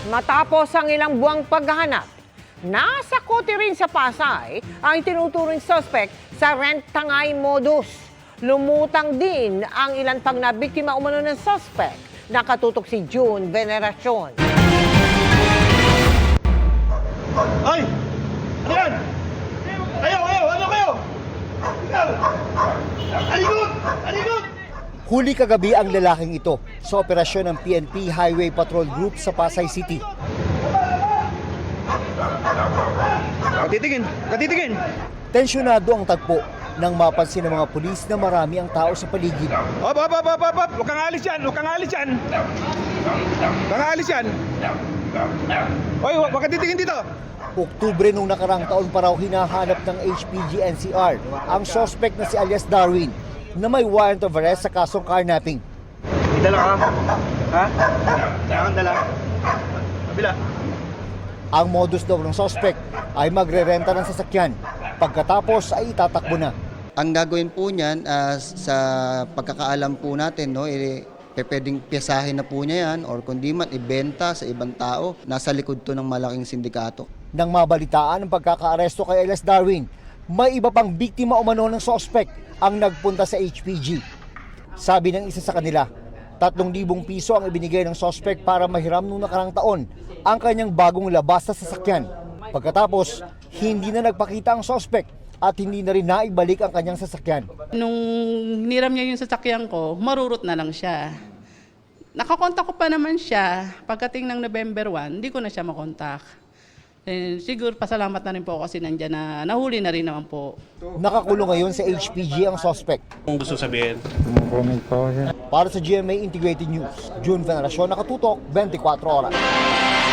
Matapos ang ilang buwang paghahanap, nasa kote rin sa Pasay ang tinuturing suspect sa rent-tangay modus. Lumutang din ang ilan pang nabiktima umano ng suspect. Nakatutok si June Veneracion. Ay! Ano yan? Kayo! Ano kayo? Alikot! Alikot! Huli kagabi ang lalaking ito sa operasyon ng PNP Highway Patrol Group sa Pasay City. Katitingin! Tensyonado ang tagpo nang mapansin ng mga pulis na marami ang tao sa paligid. Hop! Huwag kang alis yan! Hoy, huwag kang titingin dito! Oktubre nung nakarang taon pa raw hinahanap ng HPG-NCR ang suspect na si alias Darwin na may warrant of arrest sa kasong carnapping. May dala ka? Ha? Kailangan dala? Kabila. Ang modus daw ng suspect ay magrerenta ng sasakyan. Pagkatapos ay itatakbo na. Ang gagawin po niyan, sa pagkakaalam po natin, no, pwedeng piyasahin na po niya yan or kundi man ibenta sa ibang tao. Nasa likod to ng malaking sindikato. Nang mabalitaan ang pagkakaaresto kay alias Darwin, may iba pang biktima umano ng suspect ang nagpunta sa HPG. Sabi ng isa sa kanila, 3,000 piso ang ibinigay ng suspect para mahiram nung nakarang taon ang kanyang bagong labas sa sasakyan. Pagkatapos, hindi na nagpakita ang suspect at hindi na rin naibalik ang kanyang sasakyan. Nung hiniram niya yung sasakyan ko, marurot na lang siya. Nakakontak ko pa naman siya. Pagdating ng November 1, hindi ko na siya makontak. Siguro pasalamat na rin po kasi nandiyan na nahuli na rin naman po. Nakakulong ngayon sa HPG ang suspect. Kung gusto sabihin? Para sa GMA Integrated News, June Veneracion, nakatutok 24 oras.